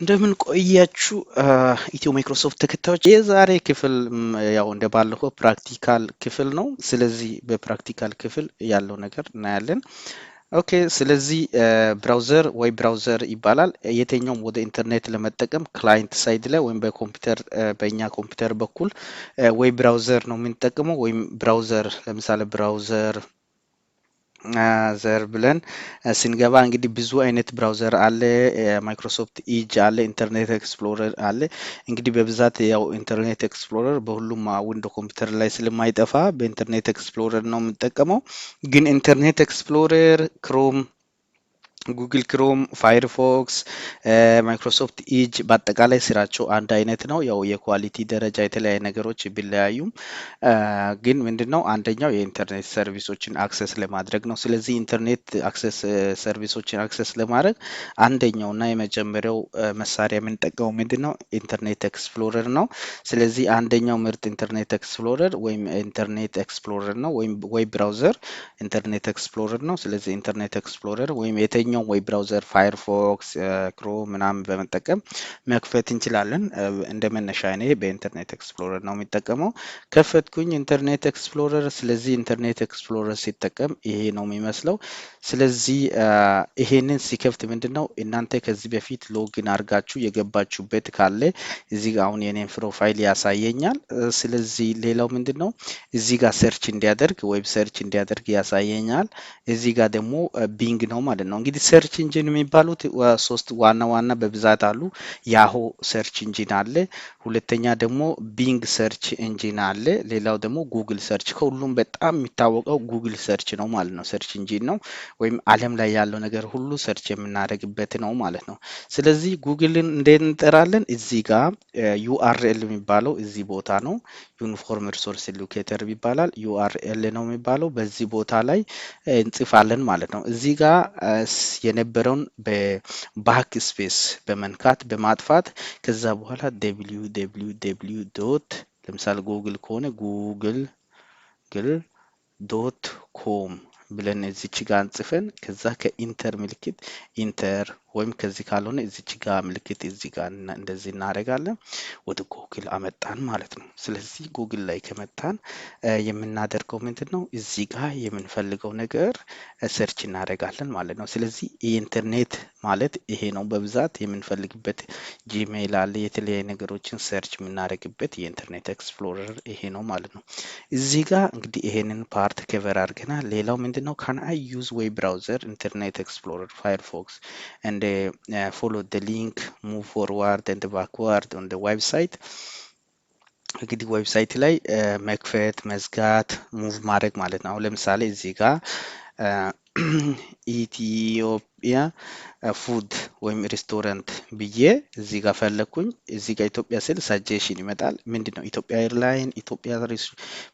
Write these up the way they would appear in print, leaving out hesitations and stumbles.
እንደምን ቆያችሁ ኢትዮ ማይክሮሶፍት ተከታዮች። የዛሬ ክፍል ያው እንደባለፈው ፕራክቲካል ክፍል ነው። ስለዚህ በፕራክቲካል ክፍል ያለው ነገር እናያለን። ኦኬ፣ ስለዚህ ብራውዘር ወይ ብራውዘር ይባላል። የትኛውም ወደ ኢንተርኔት ለመጠቀም ክላይንት ሳይድ ላይ ወይም በኮምፒውተር በእኛ ኮምፒውተር በኩል ወይ ብራውዘር ነው የምንጠቀመው ወይም ብራውዘር ለምሳሌ ብራውዘር ዘር ብለን ስንገባ እንግዲህ ብዙ አይነት ብራውዘር አለ። ማይክሮሶፍት ኢጅ አለ፣ ኢንተርኔት ኤክስፕሎረር አለ። እንግዲህ በብዛት ያው ኢንተርኔት ኤክስፕሎረር በሁሉም ዊንዶ ኮምፒውተር ላይ ስለማይጠፋ በኢንተርኔት ኤክስፕሎረር ነው የምንጠቀመው። ግን ኢንተርኔት ኤክስፕሎረር፣ ክሮም፣ ጉግል ክሮም፣ ፋየርፎክስ፣ ማይክሮሶፍት ኢጅ በአጠቃላይ ስራቸው አንድ አይነት ነው። ያው የኳሊቲ ደረጃ የተለያዩ ነገሮች ቢለያዩም ግን ምንድነው አንደኛው የኢንተርኔት ሰርቪሶችን አክሰስ ለማድረግ ነው። ስለዚህ ኢንተርኔት አክሰስ ሰርቪሶችን አክሰስ ለማድረግ አንደኛው እና የመጀመሪያው መሳሪያ የምንጠቀመው ምንድነው ኢንተርኔት ኤክስፕሎረር ነው። ስለዚህ አንደኛው ምርጥ ኢንተርኔት ኤክስፕሎረር ወይም ኢንተርኔት ኤክስፕሎረር ነው ወይም ወይ ብራውዘር ኢንተርኔት ኤክስፕሎረር ነው። ስለዚህ ኢንተርኔት ኤክስፕሎረር ወይም የትኛው ወይ ብራውዘር ፋየርፎክስ፣ ክሮም ምናምን በመጠቀም መክፈት እንችላለን። እንደ መነሻ እኔ በኢንተርኔት ኤክስፕሎረር ነው የሚጠቀመው። ከፈትኩኝ ኢንተርኔት ኤክስፕሎረር። ስለዚህ ኢንተርኔት ኤክስፕሎረር ሲጠቀም ይሄ ነው የሚመስለው። ስለዚህ ይሄንን ሲከፍት ምንድነው እናንተ ከዚህ በፊት ሎግን አድርጋችሁ የገባችሁበት ካለ እዚህ ጋር አሁን የኔን ፕሮፋይል ያሳየኛል። ስለዚህ ሌላው ምንድነው እዚህ ጋር ሰርች እንዲያደርግ ዌብ ሰርች እንዲያደርግ ያሳየኛል። እዚህ ጋር ደግሞ ቢንግ ነው ማለት ነው። እንግዲህ ሰርች ኢንጂን የሚባሉት ሶስት ዋና ዋና በብዛት አሉ። ያሆ ሰርች ኢንጂን አለ። ሁለተኛ ደግሞ ቢንግ ሰርች ኢንጂን አለ። ሌላው ደግሞ ጉግል ሰርች። ከሁሉም በጣም የሚታወቀው ጉግል ሰርች ነው ማለት ነው። ሰርች ኢንጂን ነው ወይም ዓለም ላይ ያለው ነገር ሁሉ ሰርች የምናደርግበት ነው ማለት ነው። ስለዚህ ጉግልን እንዴት እንጠራለን? እዚህ ጋር ዩአርኤል የሚባለው እዚህ ቦታ ነው። ዩኒፎርም ሪሶርስ ሎኬተር ይባላል። ዩአርኤል ነው የሚባለው። በዚህ ቦታ ላይ እንጽፋለን ማለት ነው። እዚህ ጋር የነበረውን በባክ ስፔስ በመንካት በማጥፋት ከዛ በኋላ www ዶት ለምሳሌ ጉግል ከሆነ ጉግል ዶት ኮም ብለን እዚች ጋር እንጽፈን ከዛ ከኢንተር ምልክት ኢንተር ወይም ከዚህ ካልሆነ እዚች ጋር ምልክት እዚህ ጋር እንደዚህ እናደርጋለን። ወደ ጉግል አመጣን ማለት ነው። ስለዚህ ጉግል ላይ ከመጣን የምናደርገው ምንድነው እዚህ ጋር የምንፈልገው ነገር ሰርች እናደርጋለን ማለት ነው። ስለዚህ የኢንተርኔት ማለት ይሄ ነው። በብዛት የምንፈልግበት ጂሜል አለ። የተለያዩ ነገሮችን ሰርች የምናደርግበት የኢንተርኔት ኤክስፕሎረር ይሄ ነው ማለት ነው። እዚህ ጋር እንግዲህ ይሄንን ፓርት ከቨር አድርገናል። ሌላው ምንድነው ካን አይ ዩዝ ዌብ ብራውዘር ኢንተርኔት ኤክስፕሎረር ፋየርፎክስ and follow the link, move forward and backward on the website። እንግዲህ ዌብሳይት ላይ መክፈት መዝጋት ሙቭ ማድረግ ማለት ነው። አሁን ለምሳሌ እዚህ ጋር ኢትዮጵያ ፉድ ወይም ሬስቶራንት ብዬ እዚህ ጋር ፈለኩኝ። እዚህ ጋር ኢትዮጵያ ስል ሳጀሽን ይመጣል። ምንድነው ኢትዮጵያ ኤርላይን፣ ኢትዮጵያ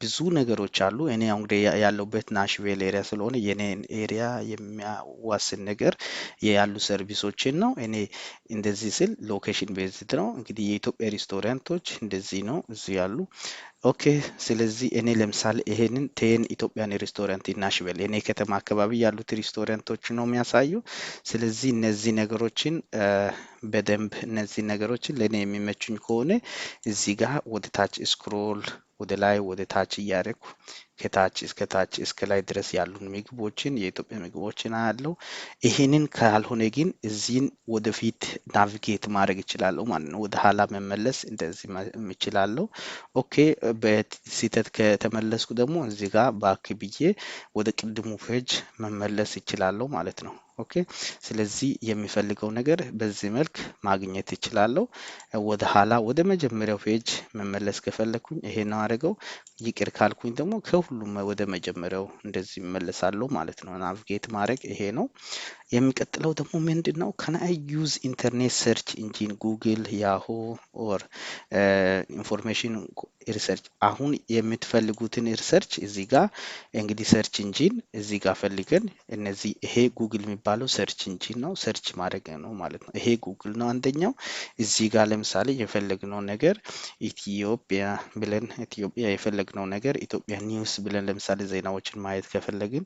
ብዙ ነገሮች አሉ። እኔ አሁን ያለሁበት ናሽቬል ኤሪያ ስለሆነ የኔን ኤሪያ የሚያዋስን ነገር ያሉ ሰርቪሶችን ነው። እኔ እንደዚህ ስል ሎኬሽን ቤዝድ ነው። እንግዲህ የኢትዮጵያ ሬስቶራንቶች እንደዚህ ነው እዚህ ያሉ። ኦኬ፣ ስለዚህ እኔ ለምሳሌ ይሄንን ቴን ኢትዮጵያን ሬስቶራንት ናሽቬል እኔ ከተማ አካባቢ ያሉት ሬስቶራንቶች ነው የሚያሳዩ። ስለዚህ እነዚህ ነገሮችን በደንብ እነዚህ ነገሮችን ለኔ የሚመቹኝ ከሆነ እዚህ ጋር ወደ ታች ስክሮል ወደ ላይ ወደ ታች እያደረኩ ከታች እስከ ታች እስከ ላይ ድረስ ያሉን ምግቦችን የኢትዮጵያ ምግቦችን አያለው። ይሄንን ካልሆነ ግን እዚህን ወደፊት ናቪጌት ማድረግ እችላለሁ ማለት ነው። ወደ ኋላ መመለስ እንደዚህ እችላለሁ። ኦኬ፣ በስህተት ከተመለስኩ ደግሞ እዚህ ጋር ባክ ብዬ ወደ ቅድሙ ፔጅ መመለስ እችላለሁ ማለት ነው። ኦኬ፣ ስለዚህ የሚፈልገው ነገር በዚህ መልክ ማግኘት እችላለሁ። ወደ ኋላ ወደ መጀመሪያው ፔጅ መመለስ ከፈለኩኝ ይሄን ነው አድርገው። ይቅር ካልኩኝ ደግሞ ከሁሉም ወደ መጀመሪያው እንደዚህ እመለሳለሁ ማለት ነው። ናቪጌት ማድረግ ይሄ ነው። የሚቀጥለው ደግሞ ምንድነው ካን አይ ዩዝ ኢንተርኔት ሰርች ኢንጂን ጉግል፣ ያሆ ኦር ኢንፎርሜሽን ሪሰርች። አሁን የምትፈልጉትን ሪሰርች እዚህ ጋር እንግዲህ ሰርች ኢንጂን እዚህ ጋር ፈልገን እነዚህ ይሄ ጉግል የሚባለው ሰርች ኢንጂን ነው። ሰርች ማድረግ ነው ማለት ነው። ይሄ ጉግል ነው አንደኛው። እዚህ ጋር ለምሳሌ የፈለግነው ነገር ኢትዮጵያ ብለን ኢትዮጵያ የፈለግነው ነገር ኢትዮጵያ ኒውስ ብለን ለምሳሌ ዜናዎችን ማየት ከፈለግን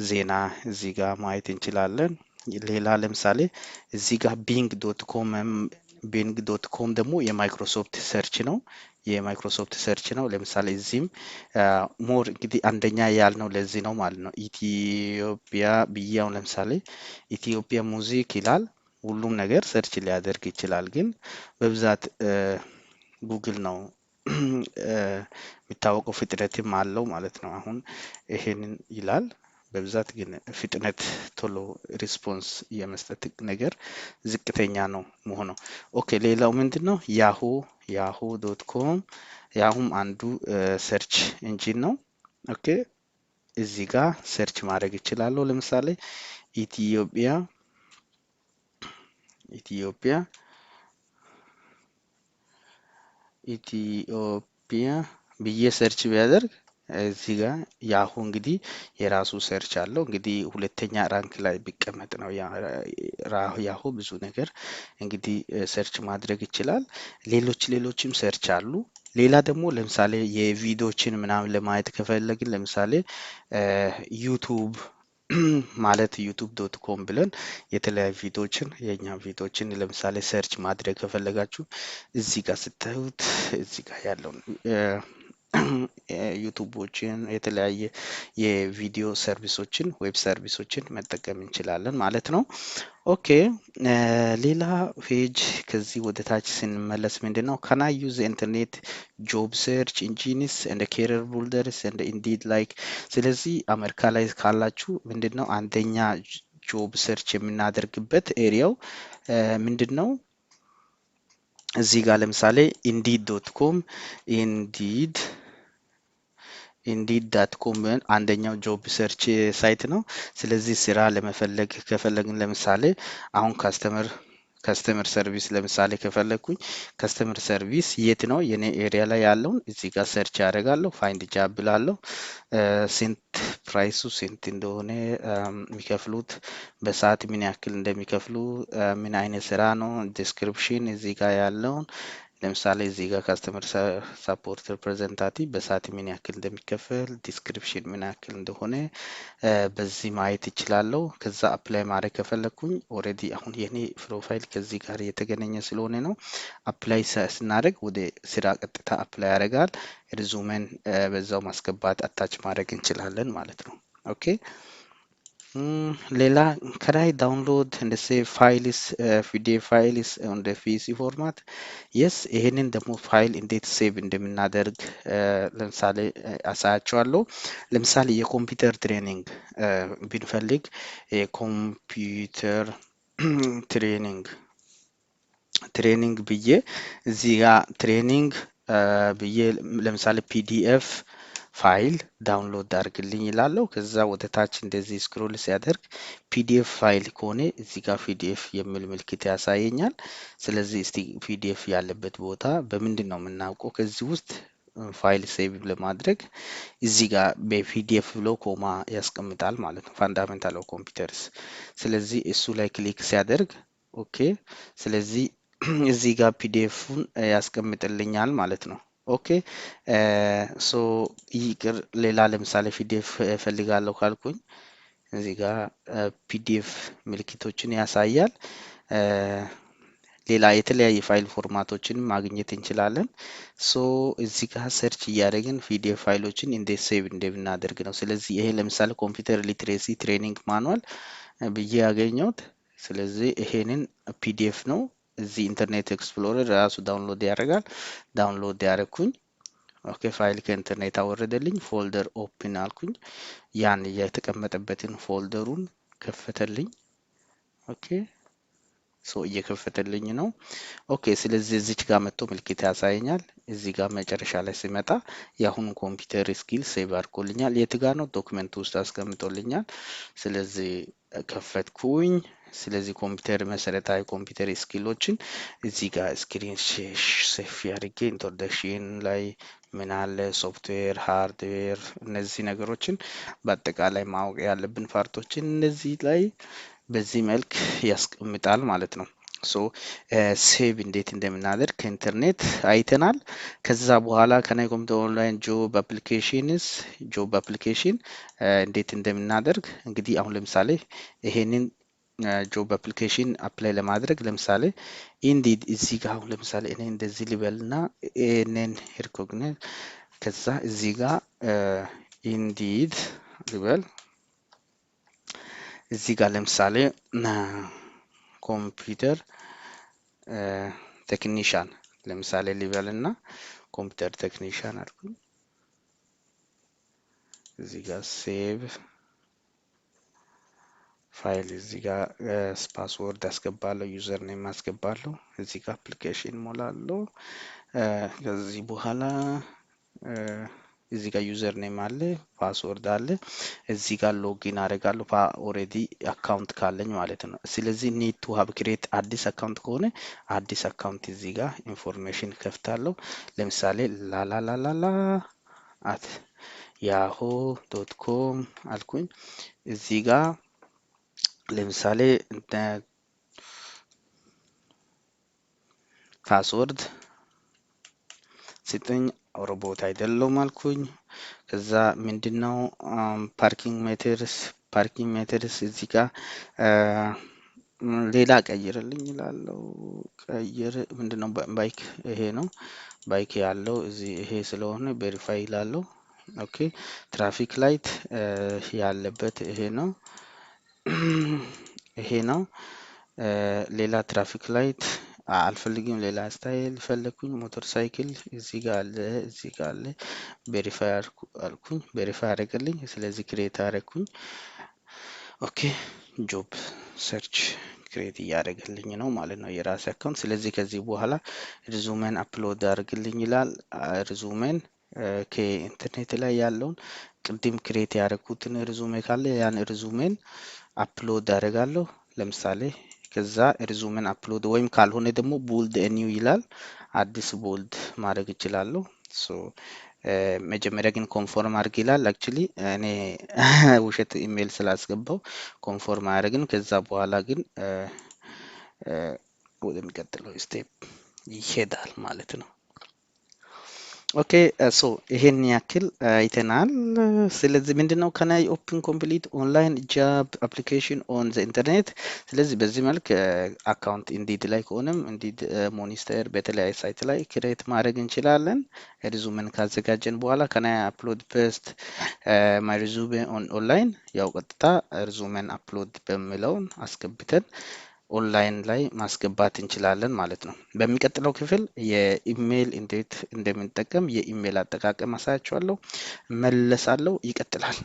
ዜና እዚህ ጋር ማየት እንችላለን። ሌላ ለምሳሌ እዚህ ጋር ቢንግ ዶት ኮም ቢንግ.ኮም ደግሞ የማይክሮሶፍት ሰርች ነው የማይክሮሶፍት ሰርች ነው። ለምሳሌ እዚህም ሞር እንግዲህ አንደኛ ያልነው ለዚህ ነው ማለት ነው። ኢትዮጵያ ብያው ለምሳሌ ኢትዮጵያ ሙዚክ ይላል። ሁሉም ነገር ሰርች ሊያደርግ ይችላል፣ ግን በብዛት ጉግል ነው የሚታወቀው። ፍጥነትም አለው ማለት ነው። አሁን ይሄንን ይላል በብዛት ግን ፍጥነት ቶሎ ሪስፖንስ የመስጠት ነገር ዝቅተኛ ነው መሆነው። ኦኬ ሌላው ምንድነው? ያሁ ዶት ኮም ያሁም አንዱ ሰርች ኢንጂን ነው። ኦኬ እዚህ ጋር ሰርች ማድረግ ይችላለሁ። ለምሳሌ ኢትዮጵያ ብዬ ሰርች ቢያደርግ እዚህ ጋር ያሁ እንግዲህ የራሱ ሰርች አለው። እንግዲህ ሁለተኛ ራንክ ላይ ቢቀመጥ ነው ያሁ ብዙ ነገር እንግዲህ ሰርች ማድረግ ይችላል። ሌሎችም ሰርች አሉ። ሌላ ደግሞ ለምሳሌ የቪዲዮዎችን ምናምን ለማየት ከፈለግን ለምሳሌ ዩቱብ ማለት ዩቱብ.ኮም ብለን የተለያዩ ቪዲዮዎችን የኛ ቪዲዮዎችን ለምሳሌ ሰርች ማድረግ ከፈለጋችሁ እዚህ ጋር ስታዩት እዚህ ጋር ያለውን ዩቱቦችን የተለያየ የቪዲዮ ሰርቪሶችን ዌብ ሰርቪሶችን መጠቀም እንችላለን ማለት ነው። ኦኬ ሌላ ፔጅ ከዚህ ወደ ታች ስንመለስ ምንድነው? ካናይ ዩዝ ኢንተርኔት ጆብ ሰርች ኢንጂንስ እንደ ኬሪየር ቡልደርስ እንደ ኢንዲድ ላይክ። ስለዚህ አሜሪካ ላይ ካላችሁ ምንድነው አንደኛ ጆብ ሰርች የምናደርግበት ኤሪያው ምንድነው? እዚህ ጋር ለምሳሌ ኢንዲድ.ኮም ኢንዲድ.ኮም አንደኛው ጆብ ሰርች ሳይት ነው። ስለዚህ ስራ ለመፈለግ ከፈለግን ለምሳሌ አሁን ከስተመር ሰርቪስ ለምሳሌ ከፈለግኩኝ ከስተመር ሰርቪስ የት ነው የኔ ኤሪያ ላይ ያለውን እዚህ ጋር ሰርች ያደርጋለሁ። ፋይንድ ጃብ ብላለሁ። ስንት ፕራይሱ ስንት እንደሆነ የሚከፍሉት በሰዓት ምን ያክል እንደሚከፍሉ ምን አይነት ስራ ነው ዲስክሪፕሽን እዚህ ጋር ያለውን ለምሳሌ እዚህ ጋር ካስተመር ሳፖርት ሪፕሬዘንታቲቭ በሰዓት ምን ያክል እንደሚከፈል ዲስክሪፕሽን ምን ያክል እንደሆነ በዚህ ማየት ይችላለሁ። ከዛ አፕላይ ማድረግ ከፈለኩኝ ኦሬዲ አሁን የኔ ፕሮፋይል ከዚህ ጋር የተገናኘ ስለሆነ ነው። አፕላይ ስናደርግ ወደ ስራ ቀጥታ አፕላይ ያደርጋል። ሪዙመን በዛው ማስገባት አታች ማድረግ እንችላለን ማለት ነው። ኦኬ ሌላ ከላይ ዳውንሎድ እንደ ሴቭ ፋይልስ ፒዲኤፍ ፋይልስ እንደ ፒሲ ፎርማት የስ ይሄንን ደግሞ ፋይል እንዴት ሴቭ እንደምናደርግ ለምሳሌ አሳያቸዋለሁ። ለምሳሌ የኮምፒውተር ትሬኒንግ ብንፈልግ የኮምፒውተር ትሬኒንግ ብዬ እዚህ ጋር ትሬኒንግ ብዬ ለምሳሌ ፒዲኤፍ ፋይል ዳውንሎድ አድርግልኝ ይላለሁ። ከዛ ወደ ታች እንደዚህ ስክሮል ሲያደርግ ፒዲኤፍ ፋይል ከሆነ እዚህ ጋር ፒዲኤፍ የሚል ምልክት ያሳየኛል። ስለዚህ እስቲ ፒዲኤፍ ያለበት ቦታ በምንድን ነው የምናውቀው? ከዚህ ውስጥ ፋይል ሴቭ ለማድረግ እዚህ ጋር በፒዲኤፍ ብሎ ኮማ ያስቀምጣል ማለት ነው። ፋንዳሜንታል ኦፍ ኮምፒውተርስ። ስለዚህ እሱ ላይ ክሊክ ሲያደርግ ኦኬ፣ ስለዚህ እዚህ ጋር ፒዲኤፉን ያስቀምጥልኛል ማለት ነው። ኦኬ ሶ ይቅር ሌላ ለምሳሌ ፒዲኤፍ እፈልጋለሁ ካልኩኝ እዚህ ጋር ፒዲኤፍ ምልክቶችን ያሳያል። ሌላ የተለያየ ፋይል ፎርማቶችን ማግኘት እንችላለን። ሶ እዚህ ጋር ሰርች እያደረግን ፒዲኤፍ ፋይሎችን እንዴት ሴቭ እንደምናደርግ ነው። ስለዚህ ይሄ ለምሳሌ ኮምፒውተር ሊትሬሲ ትሬኒንግ ማኑዋል ብዬ ያገኘሁት። ስለዚህ ይሄንን ፒዲኤፍ ነው። እዚህ ኢንተርኔት ኤክስፕሎረር ራሱ ዳውንሎድ ያደርጋል። ዳውንሎድ ያደረኩኝ ኦኬ ፋይል ከኢንተርኔት አወረደልኝ። ፎልደር ኦፕን አልኩኝ። ያን የተቀመጠበትን ፎልደሩን ከፈተልኝ። ኦኬ ሶ እየከፈተልኝ ነው። ኦኬ ስለዚህ እዚች ጋር መጥቶ ምልክት ያሳየኛል። እዚህ ጋር መጨረሻ ላይ ሲመጣ የአሁኑ ኮምፒውተር ስኪል ሴቭ አድርጎልኛል። የት ጋር ነው? ዶክመንት ውስጥ አስቀምጦልኛል። ስለዚህ ከፈትኩኝ። ስለዚህ ኮምፒውተር መሰረታዊ ኮምፒውተር ስኪሎችን እዚህ ጋር ስክሪን ሴፍ ያድርጌ ኢንትሮዳክሽን ላይ ምን አለ ሶፍትዌር፣ ሃርድዌር እነዚህ ነገሮችን በአጠቃላይ ማወቅ ያለብን ፓርቶችን እነዚህ ላይ በዚህ መልክ ያስቀምጣል ማለት ነው። ሶ ሴቭ እንዴት እንደምናደርግ ከኢንተርኔት አይተናል። ከዛ በኋላ ከናይ ኮምፒውተር ኦንላይን ጆብ አፕሊኬሽን እንዴት እንደምናደርግ እንግዲህ አሁን ለምሳሌ ይሄንን ጆብ አፕሊኬሽን አፕላይ ለማድረግ ለምሳሌ ኢንዲድ እዚህ ጋር አሁን ለምሳሌ እኔ እንደዚህ ልበልና ኤንን ሪኮግናይዝ ከዛ እዚህ ጋር ኢንዲድ ልበል እዚህ ጋር ለምሳሌ ኮምፒውተር ቴክኒሻን ለምሳሌ ልበልና ኮምፒውተር ቴክኒሻን አልኩኝ እዚህ ጋር ሴቭ ፋይል እዚህ ጋር ፓስወርድ አስገባለሁ ዩዘር ኔም አስገባለሁ እዚህ ጋር አፕሊኬሽን ሞላለሁ ከዚህ በኋላ እዚህ ጋር ዩዘር ኔም አለ ፓስወርድ አለ እዚህ ጋር ሎጊን አደርጋለሁ ኦሬዲ አካውንት ካለኝ ማለት ነው ስለዚህ ኒድ ቱ ሃቭ ክሬት አዲስ አካውንት ከሆነ አዲስ አካውንት እዚህ ጋር ኢንፎርሜሽን ከፍታለሁ ለምሳሌ ላላላላላ at yahoo.com አልኩኝ እዚህ ጋር ለምሳሌ ፓስወርድ ስጠኝ ሮቦት አይደለም አልኩኝ ከዛ ምንድነው ፓርኪንግ ሜተርስ እዚህ ጋር ሌላ ቀይርልኝ ይላለው ቀይር ምንድነው ባይክ ይሄ ነው ባይክ ያለው እዚህ ይሄ ስለሆነ ቬሪፋይ ይላለው ኦኬ ትራፊክ ላይት ያለበት ይሄ ነው ሌላ ትራፊክ ላይት አልፈልግም ሌላ ስታይል ፈለኩኝ ሞተር ሳይክል እዚህ ጋር አለ ቬሪፋይ አልኩኝ ቬሪፋይ አደረገልኝ ስለዚህ ክሬት አደረኩኝ ኦኬ ጆብ ሰርች ክሬት ያደረገልኝ ነው ማለት ነው የራሴ አካውንት ስለዚህ ከዚህ በኋላ ሪዙሜን አፕሎድ አድርግልኝ ይላል ሪዙሜን ከኢንተርኔት ላይ ያለውን ቅድም ክሬት ያደረኩትን ሪዙሜ ካለ ያን ሪዙሜን አፕሎድ አደርጋለሁ ለምሳሌ ከዛ ሪዙሜን አፕሎድ ወይም ካልሆነ ደግሞ ቦልድ ኒው ይላል አዲስ ቦልድ ማድረግ ይችላል ሶ መጀመሪያ ግን ኮንፎርም አድርግ ይላል አክቹሊ እኔ ውሸት ኢሜል ስላስገባው ኮንፎርም አያደርግም ከዛ በኋላ ግን ወደሚቀጥለው ስቴፕ ይሄዳል ማለት ነው ኦኬ ሶ ይሄን ያክል አይተናል ስለዚህ ምንድነው ከናይ ኦፕን ኮምፕሊት ኦንላይን ጃብ አፕሊኬሽን ኦን ዘ ኢንተርኔት ስለዚህ በዚህ መልክ አካውንት ኢንዲድ ላይ ከሆነም ኢንዲድ ሞኒስተር በተለያየ ሳይት ላይ ክሬት ማድረግ እንችላለን ሪዙሜን ካዘጋጀን በኋላ ከናይ አፕሎድ ፔስት ማይ ሪዙሜ ኦን ኦንላይን ያው ቀጥታ ሪዙሜን አፕሎድ በሚለውን አስገብተን ኦንላይን ላይ ማስገባት እንችላለን ማለት ነው በሚቀጥለው ክፍል የኢሜል እንዴት እንደምንጠቀም የኢሜል አጠቃቀም አሳያችኋለሁ መለሳለሁ ይቀጥላል